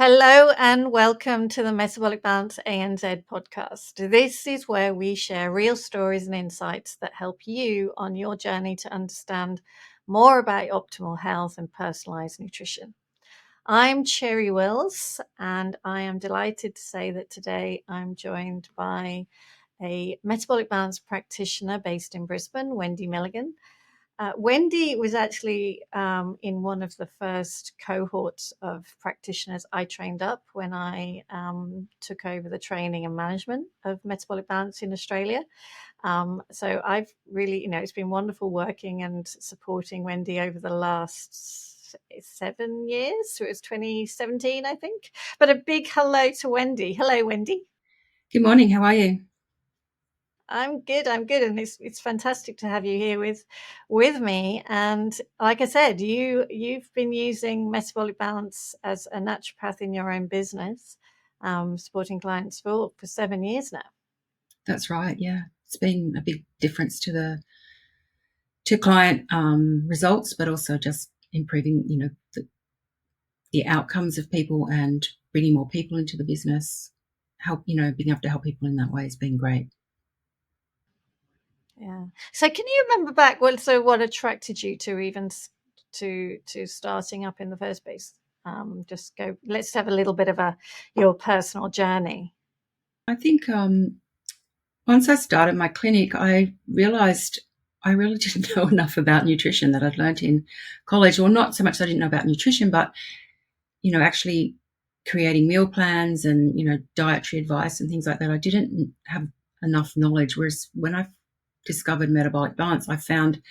Hello and welcome to the Metabolic Balance ANZ podcast. This is where we share real stories and insights that help you on your journey to understand more about optimal health and personalised nutrition. I'm Cherry Wills, and I am delighted to say that today I'm joined by a metabolic balance practitioner based in Brisbane, Wendy Milligan. Wendy was actually in one of the first cohorts of practitioners I trained up when I took over the training and management of metabolic balance in Australia. So I've really, it's been wonderful working and supporting Wendy over the last 7 years. So it was 2017, I think. But a big hello to Wendy. Hello, Wendy. Good morning. How are you? I'm good, and it's fantastic to have you here with me. And like I said, you've been using metabolic balance as a naturopath in your own business, supporting clients for 7 years now. That's right. Yeah, it's been a big difference to client results, but also just improving, the outcomes of people and bringing more people into the business. Being able to help people in that way has been great. Yeah. So can you remember back? Well, so what attracted you to even to starting up in the first place? Let's have a little bit of your personal journey. I think once I started my clinic, I realised I really didn't know enough about nutrition that I'd learned in college. Well, not so much that I didn't know about nutrition, but actually creating meal plans and dietary advice and things like that. I didn't have enough knowledge. Whereas when I discovered metabolic balance, I found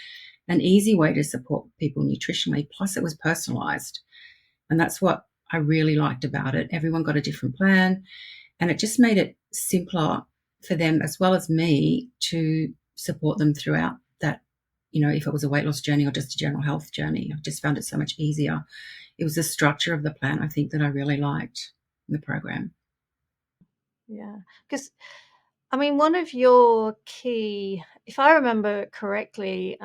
an easy way to support people nutritionally. Plus, it was personalised, and that's what I really liked about it. Everyone got a different plan, and it just made it simpler for them as well as me to support them throughout that. If it was a weight loss journey or just a general health journey, I just found it so much easier. It was the structure of the plan, I think, that I really liked in the program. Yeah, because one of your key, if I remember correctly,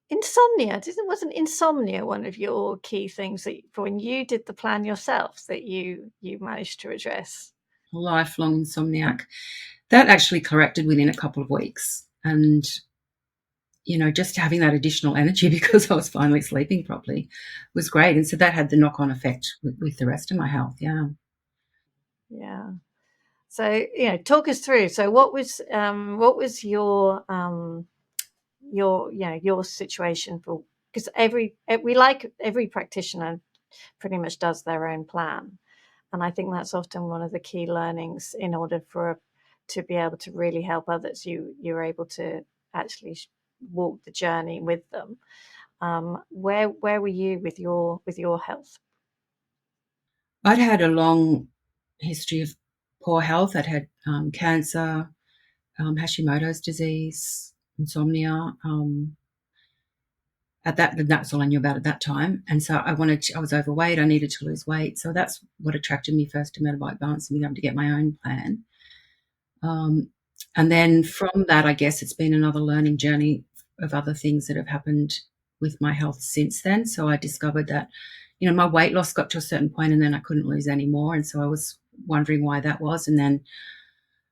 insomnia. Wasn't insomnia one of your key things that when you did the plan yourself that you managed to address? Lifelong insomniac. That actually corrected within a couple of weeks. And, just having that additional energy because I was finally sleeping properly was great. And so that had the knock-on effect with the rest of my health. Yeah. Yeah. So, talk us through. So what was your situation for, because every practitioner pretty much does their own plan. And I think that's often one of the key learnings in order to be able to really help others. You're able to actually walk the journey with them. Where were you with your health? I'd had a long history of poor health. I'd had cancer, Hashimoto's disease, insomnia. That's all I knew about at that time. And so I was overweight. I needed to lose weight. So that's what attracted me first to metabolic balance and being able to get my own plan. And then from that, I guess it's been another learning journey of other things that have happened with my health since then. So I discovered that, my weight loss got to a certain point and then I couldn't lose any more. And so I was wondering why that was. And then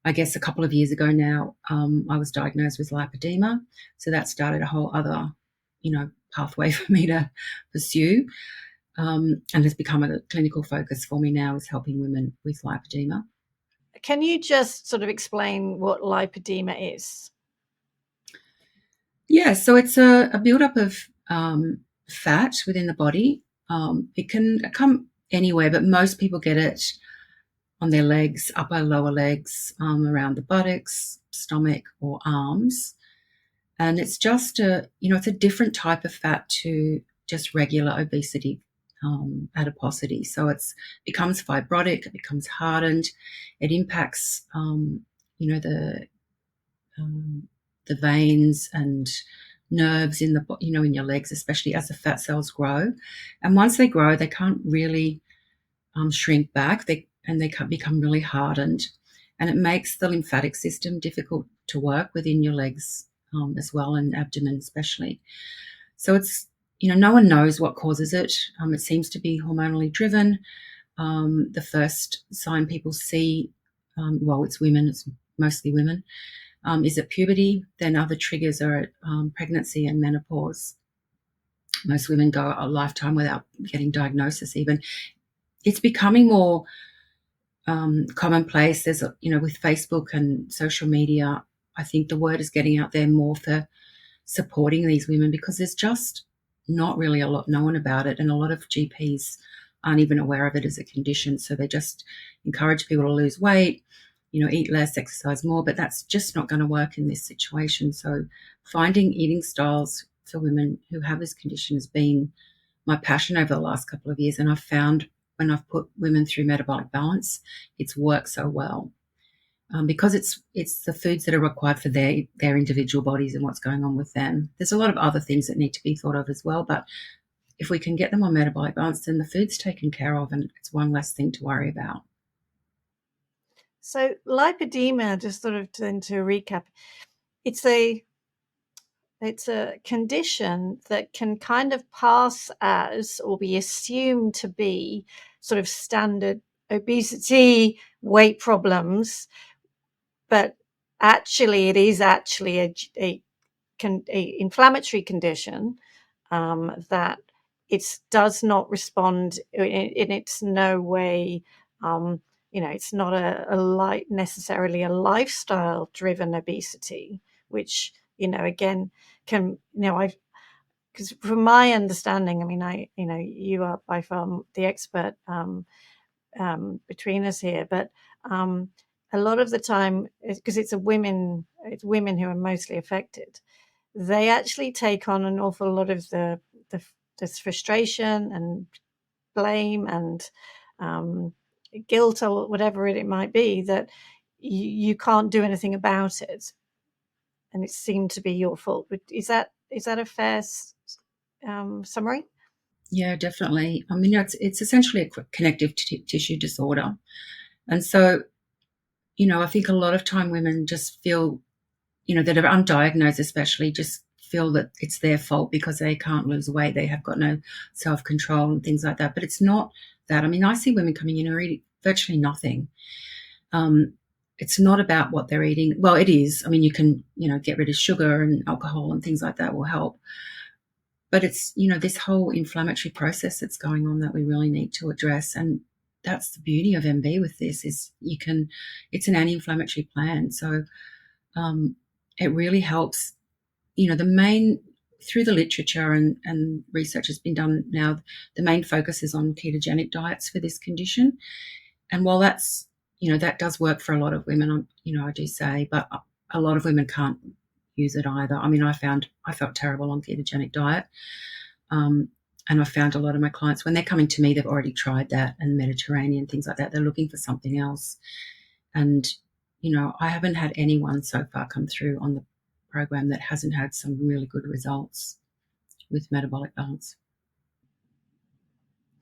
I guess a couple of years ago now, I was diagnosed with lipedema. So that started a whole other, pathway for me to pursue, and has become a clinical focus for me now, is helping women with lipedema. Can you just sort of explain what lipedema is? Yeah, so it's a buildup of fat within the body. It can come anywhere, but most people get it on their legs, upper, lower legs, around the buttocks, stomach, or arms. And it's just it's a different type of fat to just regular obesity, adiposity. So it becomes fibrotic, it becomes hardened, it impacts, the veins and nerves in in your legs, especially as the fat cells grow. And once they grow, they can't really shrink back. They can become really hardened, and it makes the lymphatic system difficult to work within your legs as well, and abdomen especially. So it's no one knows what causes it. It seems to be hormonally driven. The first sign people see, it's women, it's mostly women, is at puberty. Then other triggers are at pregnancy and menopause. Most women go a lifetime without getting diagnosis even. It's becoming more commonplace. There's, with Facebook and social media, I think the word is getting out there more for supporting these women, because there's just not really a lot known about it, and a lot of GPs aren't even aware of it as a condition. So they just encourage people to lose weight, eat less, exercise more, but that's just not going to work in this situation. So finding eating styles for women who have this condition has been my passion over the last couple of years, and I've found when I've put women through Metabolic Balance, it's worked so well. Because it's the foods that are required for their individual bodies and what's going on with them. There's a lot of other things that need to be thought of as well, but if we can get them on Metabolic Balance, then the food's taken care of and it's one less thing to worry about. So lipedema, just sort of to recap, it's a condition that can kind of pass as, or be assumed to be, sort of standard obesity, weight problems, but actually it is actually a inflammatory condition that it does not respond in it's no way, it's not necessarily a lifestyle driven obesity, which, again, can, because from my understanding, I mean, you are by far the expert between us here, but a lot of the time, because it's women who are mostly affected, they actually take on an awful lot of this frustration and blame and guilt or whatever it might be, that you can't do anything about it, and it seemed to be your fault. But is that a fair summary? Yeah, definitely. I mean, it's essentially a connective tissue disorder, and so I think a lot of time women just feel, that are undiagnosed especially, just feel that it's their fault because they can't lose weight, they have got no self-control and things like that. But it's not that. I mean, I see women coming in who are eating virtually nothing. It's not about what they're eating. Well, it is. I mean, you can, get rid of sugar and alcohol and things like that will help. But it's, this whole inflammatory process that's going on that we really need to address. And that's the beauty of MB with this, is it's an anti-inflammatory plan. So it really helps, through the literature and research has been done now, the main focus is on ketogenic diets for this condition. And while that's, that does work for a lot of women, I do say, but a lot of women can't use it either. I mean, I felt terrible on ketogenic diet. And I found a lot of my clients, when they're coming to me, they've already tried that and Mediterranean, things like that. They're looking for something else. And, I haven't had anyone so far come through on the program that hasn't had some really good results with Metabolic Balance.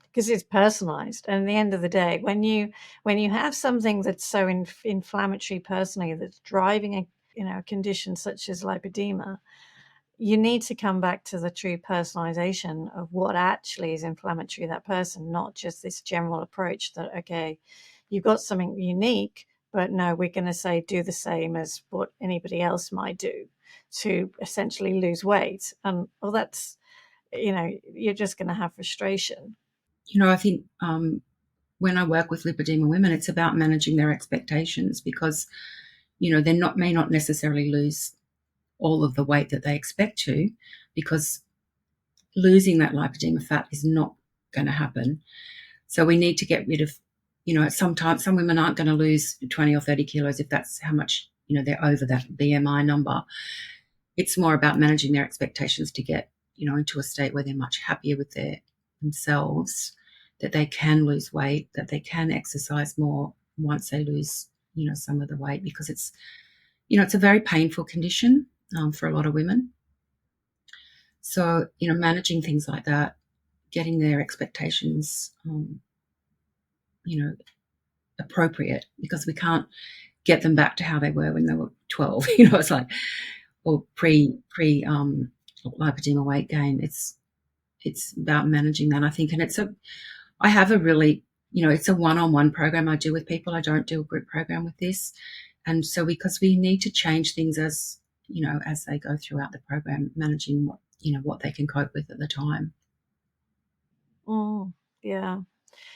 Because it's personalized, and at the end of the day, when you have something that's so inflammatory personally, that's driving a condition such as lipedema, you need to come back to the true personalization of what actually is inflammatory that person, not just this general approach that, okay, you've got something unique, but no, we're going to say do the same as what anybody else might do to essentially lose weight. And well, that's, you're just going to have frustration. I think when I work with lipedema women, it's about managing their expectations, because, they may not necessarily lose all of the weight that they expect to, because losing that lipedema fat is not going to happen. So we need to get rid of, sometimes some women aren't going to lose 20 or 30 kilos if that's how much, they're over that BMI number. It's more about managing their expectations to get, into a state where they're much happier with themselves, that they can lose weight, that they can exercise more once they lose, some of the weight, because it's, it's a very painful condition for a lot of women. So, managing things like that, getting their expectations, appropriate, because we can't get them back to how they were when they were 12. It's like, or pre lipedema weight gain. it's about managing that, I think. And I have a really, it's a one-on-one program I do with people. I don't do a group program with this. And so because we need to change things as they go throughout the program, managing what they can cope with at the time. Yeah,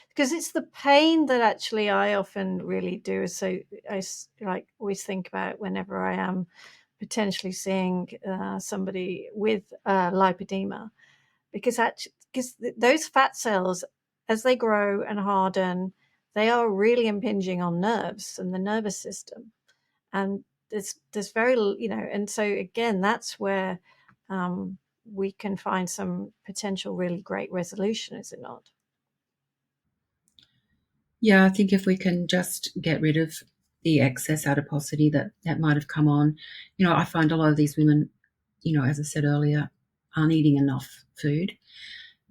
because it's the pain that actually I often really do. So I always think about whenever I am potentially seeing somebody with lipedema, because those fat cells, as they grow and harden, they are really impinging on nerves and the nervous system. And there's very, and so again, that's where we can find some potential really great resolution, is it not? Yeah, I think if we can just get rid of the excess adiposity that might have come on, I find a lot of these women, as I said earlier, aren't eating enough food.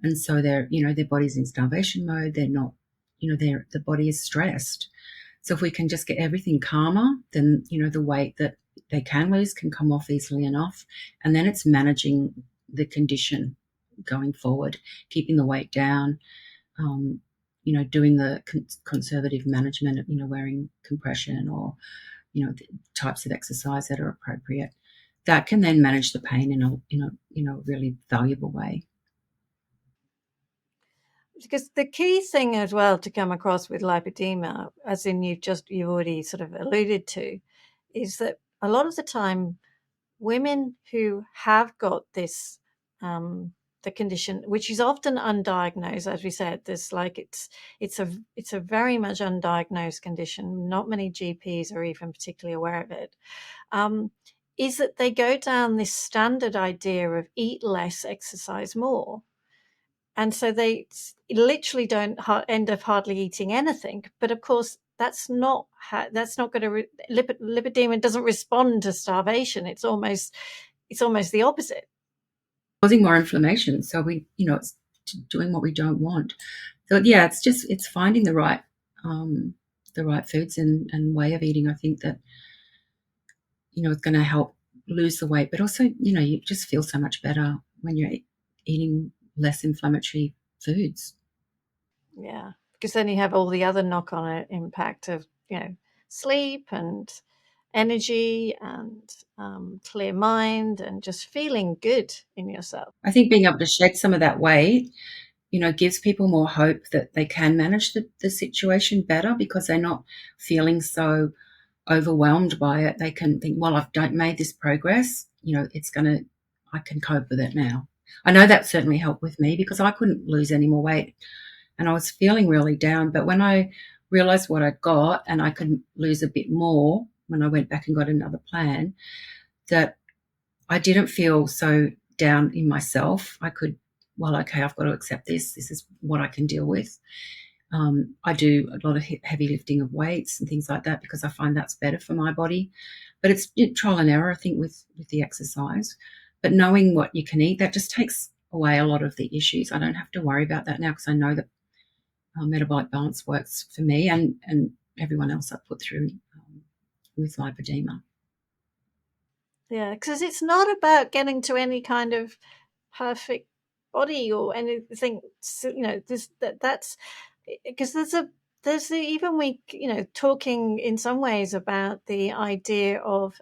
And so their body's in starvation mode. They're not, the body is stressed. So if we can just get everything calmer, then, the weight that they can lose can come off easily enough. And then it's managing the condition going forward, keeping the weight down, doing the conservative management of, wearing compression or, the types of exercise that are appropriate. That can then manage the pain in a really valuable way. Because the key thing as well to come across with lipedema, as in you've already sort of alluded to, is that a lot of the time women who have got this the condition, which is often undiagnosed, as we said, it's a very much undiagnosed condition. Not many GPs are even particularly aware of it. Is that they go down this standard idea of eat less, exercise more. And so they literally don't end up hardly eating anything. But of course, that's not going to lipedema doesn't respond to starvation. It's almost the opposite. Causing more inflammation. So it's doing what we don't want. So yeah, it's finding the right foods and way of eating. I think that it's going to help lose the weight, but also you just feel so much better when you're eating less inflammatory foods. Yeah, because then you have all the other knock-on impact of sleep and energy and clear mind and just feeling good in yourself. I think being able to shed some of that weight, gives people more hope that they can manage the situation better because they're not feeling so overwhelmed by it. They can think, well, I've made this progress, I can cope with it now. I know that certainly helped with me because I couldn't lose any more weight and I was feeling really down. But when I realized what I got and I could lose a bit more when I went back and got another plan, that I didn't feel so down in myself. I could, well, okay, I've got to accept this. This is what I can deal with. I do a lot of heavy lifting of weights and things like that because I find that's better for my body. But it's trial and error, I think, with the exercise. But knowing what you can eat, that just takes away a lot of the issues. I don't have to worry about that now because I know that metabolic balance works for me and everyone else I've put through with lipedema. Yeah, because it's not about getting to any kind of perfect body or anything. That's because talking in some ways about the idea of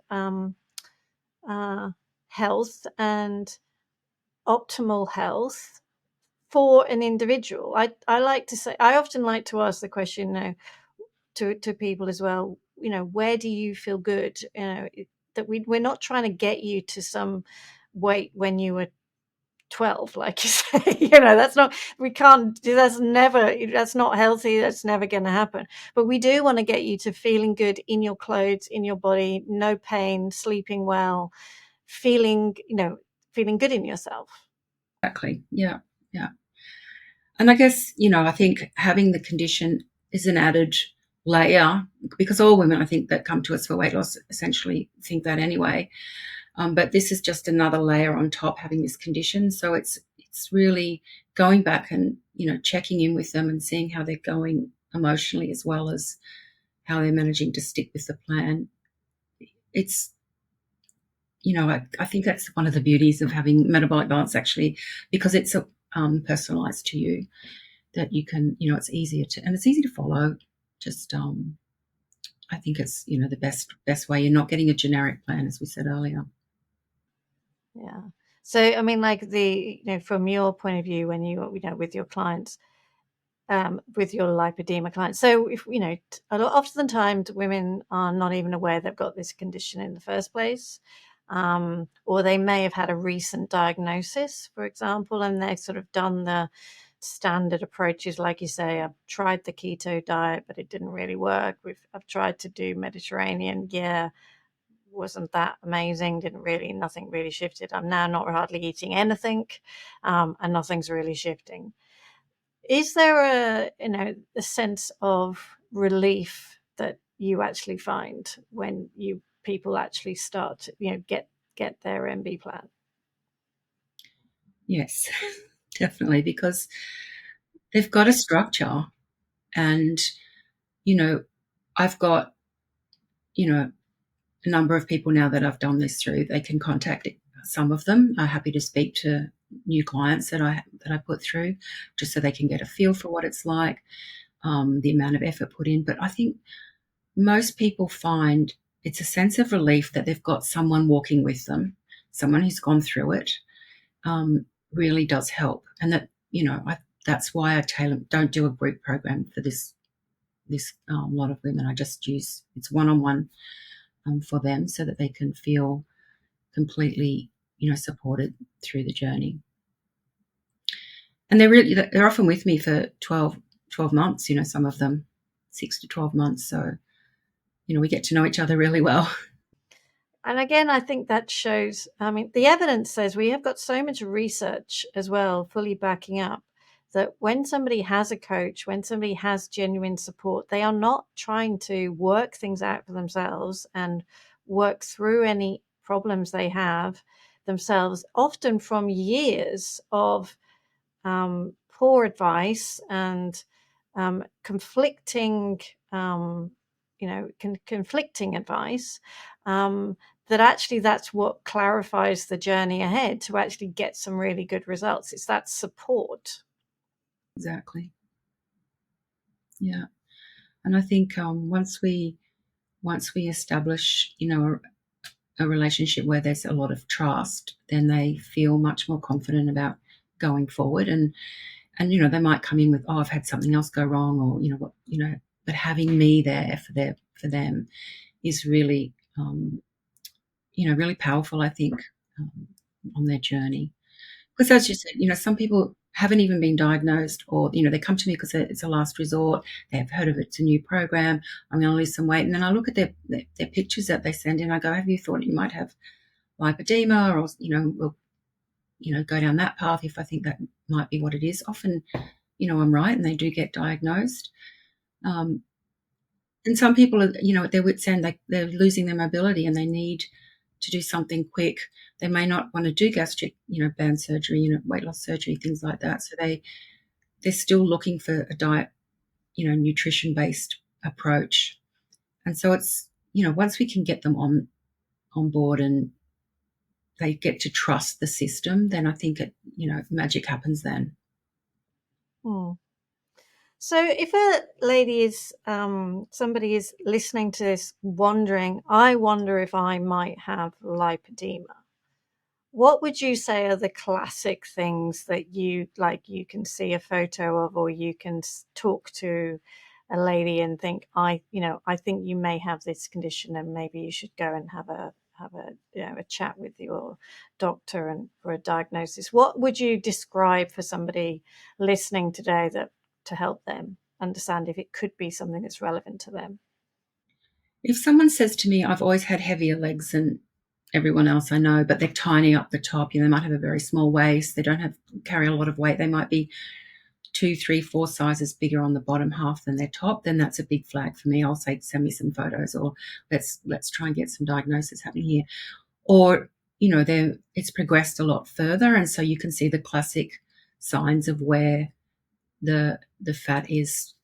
health and optimal health for an individual. I like to say, I often like to ask the question, to people as well, where do you feel good? That we're not trying to get you to some weight when you were 12, like you say. That's not healthy. That's never going to happen. But we do want to get you to feeling good in your clothes, in your body, no pain, sleeping well, feeling good in yourself. Exactly. Yeah. Yeah. And I guess, I think having the condition is an added layer because all women, I think, that come to us for weight loss essentially think that anyway. But this is just another layer on top, having this condition. So it's really going back and, checking in with them and seeing how they're going emotionally as well as how they're managing to stick with the plan. It's, I think that's one of the beauties of having metabolic balance actually, because it's personalised to you, that you can, it's easier to, and it's easy to follow. Just, I think it's, the best way. You're not getting a generic plan, as we said earlier. Yeah. So, I mean, like from your point of view, when with your clients, with your lipedema clients. So if, oftentimes women are not even aware they've got this condition in the first place. Or they may have had a recent diagnosis, for example, and they've sort of done the standard approaches. Like you say, I've tried the keto diet, but it didn't really work. I've tried to do Mediterranean. Yeah. Wasn't that amazing. Nothing really shifted. I'm now not hardly eating anything. And nothing's really shifting. Is there a sense of relief that you actually find when people actually start to, get their MB plan? Yes, definitely, because they've got a structure, and I've got a number of people now that I've done this through. They can contact it. Some of them are happy to speak to new clients that I put through, just so they can get a feel for what it's like, the amount of effort put in. But I think most people find it's a sense of relief that they've got someone walking with them, someone who's gone through it. Really does help, and that that's why I don't do a group program for this lot of women. I just use it's one-on-one for them, so that they can feel completely supported through the journey. And they're often with me for 12 months, some of them 6 to 12 months. So we get to know each other really well. And again, I think that shows, the evidence says, we have got so much research as well, fully backing up, that when somebody has a coach, when somebody has genuine support, they are not trying to work things out for themselves and work through any problems they have themselves, often from years of poor advice and conflicting advice, that actually that's what clarifies the journey ahead to actually get some really good results. It's that support. Exactly. Yeah. And I think once we establish a relationship where there's a lot of trust, then they feel much more confident about going forward. And they might come in with, oh, I've had something else go wrong, or but having me there for them is really really powerful, I think, on their journey. Because as you said, some people haven't even been diagnosed, or they come to me because it's a last resort. They've heard of it's a new program. I'm going to lose some weight, and then I look at their pictures that they send in. I go, have you thought you might have lipedema, or we'll go down that path if I think that might be what it is. Often, I'm right, and they do get diagnosed. And some people are, at their wit's end, they're losing their mobility and they need to do something quick. They may not want to do gastric, band surgery, weight loss surgery, things like that. So they're still looking for a diet, nutrition-based approach. And so it's, once we can get them on board and they get to trust the system, then I think magic happens then. So if a lady is, somebody is listening to this wondering, I wonder if I might have lipedema, what would you say are the classic things that you can see a photo of, or you can talk to a lady and think, I think you may have this condition and maybe you should go and have a chat with your doctor and for a diagnosis? What would you describe for somebody listening today to help them understand if it could be something that's relevant to them? If someone says to me, I've always had heavier legs than everyone else I know, but they're tiny up the top, they might have a very small waist, they don't carry a lot of weight, they might be 2, 3, 4 sizes bigger on the bottom half than their top, then that's a big flag for me. I'll say, send me some photos, or let's try and get some diagnosis happening here. Or, it's progressed a lot further, and so you can see the classic signs of where the fat is,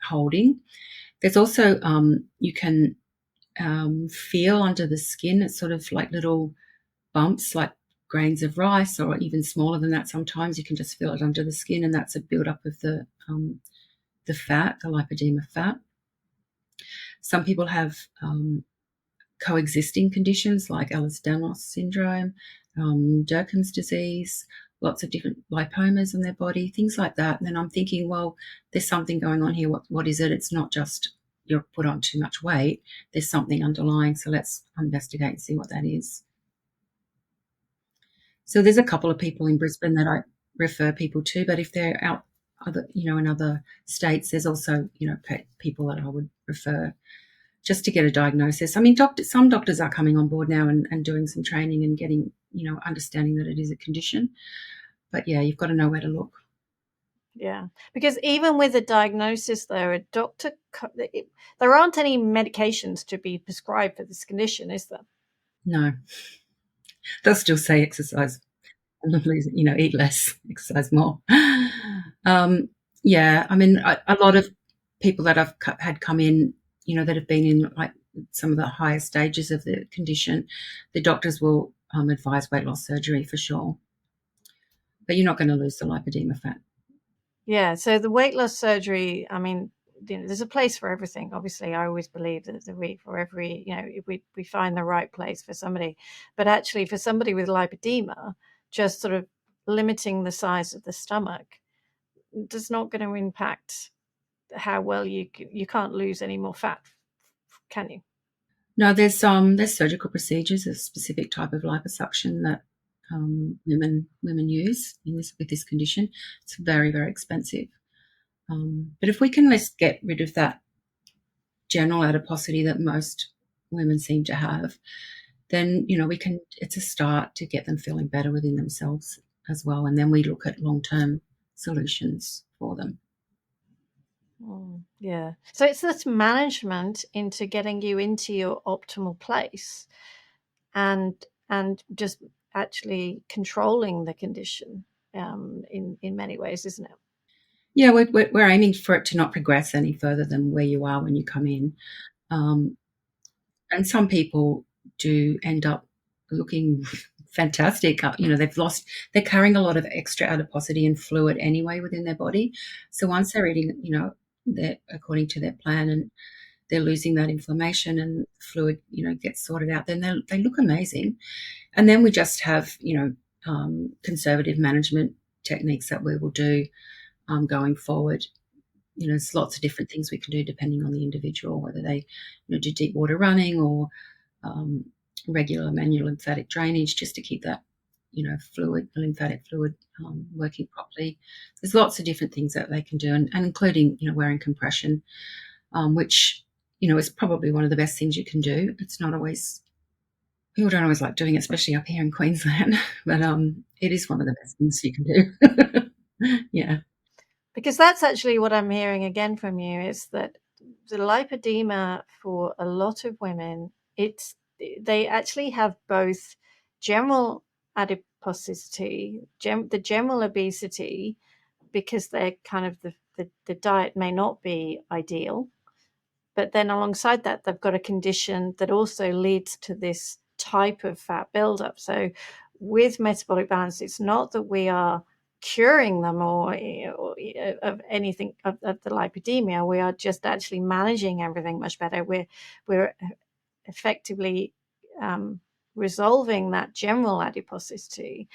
holding. There's also, you can feel under the skin, it's sort of like little bumps, like grains of rice, or even smaller than that. Sometimes you can just feel it under the skin, and that's a build-up of the fat, the lipedema fat. Some people have coexisting conditions like Ehlers-Danlos syndrome, Durkin's disease, lots of different lipomas in their body, things like that. And then I'm thinking, well, there's something going on here. What is it? It's not just you're put on too much weight. There's something underlying. So let's investigate and see what that is. So there's a couple of people in Brisbane that I refer people to, but if they're out in other states, there's also, people that I would refer just to get a diagnosis. I mean, some doctors are coming on board now and doing some training and getting, understanding that it is a condition. But yeah, you've got to know where to look. Yeah, because even with a diagnosis, though, a doctor, there aren't any medications to be prescribed for this condition, is there? No. They'll still say exercise, eat less, exercise more. Yeah, I mean, a lot of people that I've had come in, that have been in like some of the higher stages of the condition, the doctors will advise weight loss surgery for sure. But you're not going to lose the lipedema fat. Yeah, so the weight loss surgery, I mean, there's a place for everything. Obviously, I always believe that for every, if we find the right place for somebody. But actually, for somebody with lipedema, just sort of limiting the size of the stomach does not going to impact how well you can't lose any more fat, can you? No, there's surgical procedures, a specific type of liposuction that women use with this condition. It's very, very expensive. But if we can just get rid of that general adiposity that most women seem to have, then it's a start to get them feeling better within themselves as well. And then we look at long-term solutions for them. Yeah. So it's this management into getting you into your optimal place and just actually controlling the condition in many ways, isn't it? Yeah, we're aiming for it to not progress any further than where you are when you come in. And some people do end up looking fantastic. They're carrying a lot of extra adiposity and fluid anyway within their body. So once they're eating, they're according to their plan and they're losing that inflammation and fluid, gets sorted out, then they look amazing. And then we just have, conservative management techniques that we will do going forward. There's lots of different things we can do depending on the individual, whether they do deep water running or regular manual lymphatic drainage just to keep that lymphatic fluid working properly. There's lots of different things that they can do, and including wearing compression, which is probably one of the best things you can do. It's not always, people don't always like doing it, especially up here in Queensland, but it is one of the best things you can do. Yeah. Because that's actually what I'm hearing again from you, is that the lipedema for a lot of women, they actually have both general adiposity, the general obesity, because they're kind of the diet may not be ideal, but then alongside that, they've got a condition that also leads to this type of fat buildup. So with metabolic balance, it's not that we are curing them or of anything of the lipedema. We are just actually managing everything much better. We're effectively resolving that general adiposity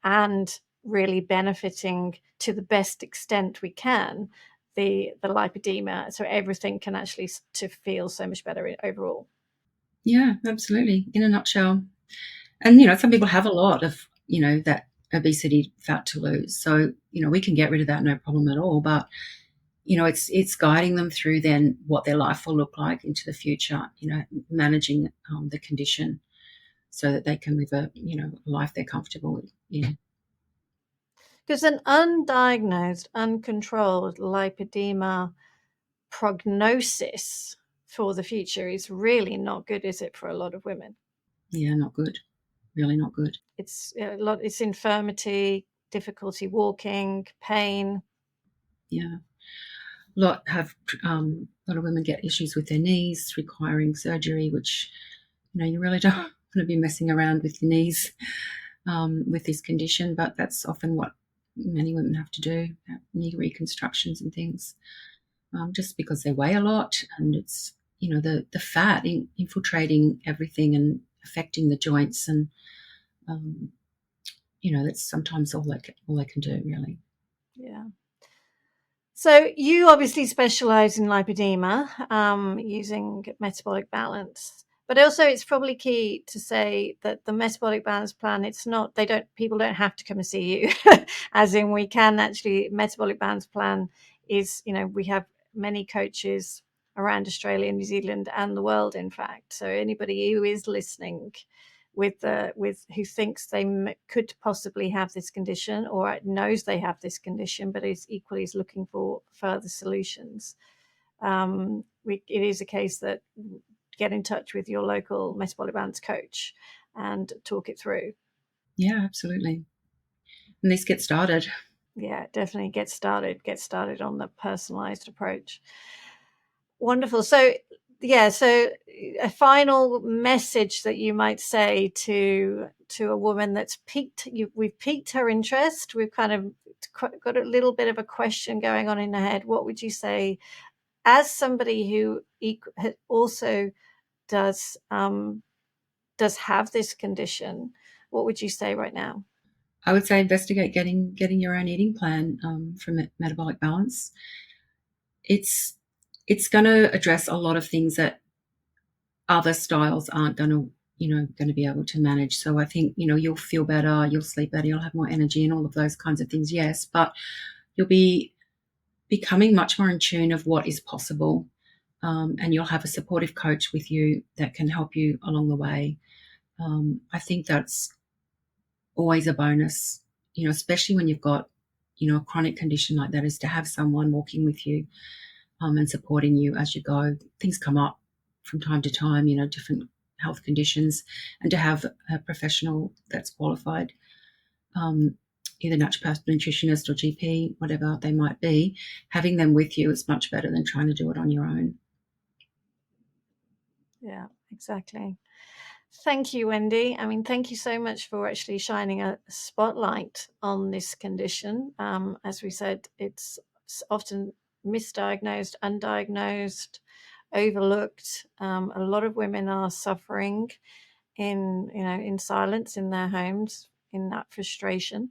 and really benefiting to the best extent we can the lipedema, so everything can actually to feel so much better overall. Yeah, absolutely. In a nutshell. And some people have a lot of that obesity fat to lose, so we can get rid of that, no problem at all. But it's guiding them through then what their life will look like into the future, managing the condition so that they can live a life they're comfortable with. Yeah. Because an undiagnosed, uncontrolled lipedema prognosis for the future is really not good, is it, for a lot of women? Yeah, not good. Really not good. It's a lot. It's infirmity, difficulty walking, pain. Yeah. A lot of women get issues with their knees, requiring surgery, which you really don't want to be messing around with your knees. with this condition, but that's often what many women have to do, knee reconstructions and things, just because they weigh a lot, and it's, the fat infiltrating everything and affecting the joints, and that's sometimes all they can do, really. Yeah. So you obviously specialize in lipedema, using metabolic balance, but also it's probably key to say that the metabolic balance plan, people don't have to come and see you as in we can actually, metabolic balance plan is, we have many coaches around Australia, New Zealand and the world, in fact. So anybody who is listening with who thinks they could possibly have this condition, or knows they have this condition but is looking for further solutions, it is a case that get in touch with your local metabolic balance coach and talk it through. Yeah, absolutely. And this gets started. Yeah, definitely get started on the personalized approach. Wonderful. So a final message that you might say to a woman that's we've piqued her interest, we've kind of got a little bit of a question going on in her head. What would you say, as somebody who also does have this condition, what would you say right now? I would say investigate getting your own eating plan from Metabolic Balance. It's going to address a lot of things that other styles aren't going to be able to manage. So I think, you'll feel better, you'll sleep better, you'll have more energy and all of those kinds of things, yes, but you'll be becoming much more in tune of what is possible, and you'll have a supportive coach with you that can help you along the way. I think that's always a bonus, especially when you've got, a chronic condition like that, is to have someone walking with you and supporting you as you go. Things come up from time to time, different health conditions, and to have a professional that's qualified, either naturopath, nutritionist or GP, whatever they might be, having them with you is much better than trying to do it on your own. Yeah, exactly. Thank you, Wendy. I mean, thank you so much for actually shining a spotlight on this condition. As we said, it's often misdiagnosed, undiagnosed, overlooked. A lot of women are suffering in silence in their homes, in that frustration.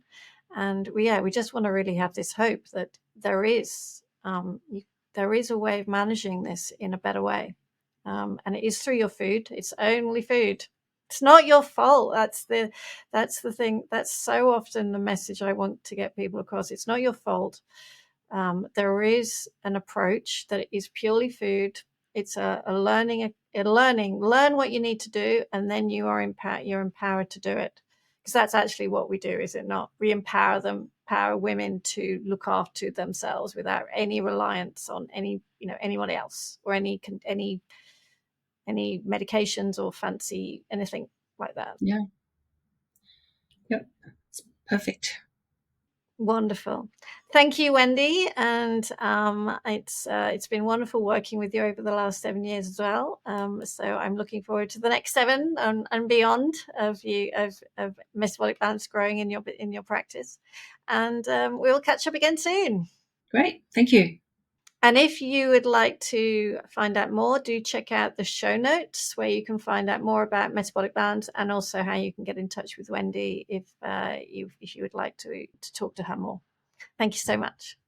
And we just want to really have this hope that there is a way of managing this in a better way. And it is through your food. It's only food. It's not your fault. That's the thing. That's so often the message I want to get people across. It's not your fault. There is an approach that is purely food. It's a learning. Learn what you need to do, and then you're empowered to do it. Because that's actually what we do, is it not? We empower women to look after themselves without any reliance on anyone else, or any medications or fancy anything like that. Yeah. Yep. It's perfect. Wonderful. Thank you, Wendy. And it's been wonderful working with you over the last 7 years as well. So I'm looking forward to the next 7 and beyond of metabolic balance growing in your practice. And we'll catch up again soon. Great. Thank you. And if you would like to find out more, do check out the show notes, where you can find out more about metabolic balance, and also how you can get in touch with Wendy if you would like to talk to her more. Thank you so much.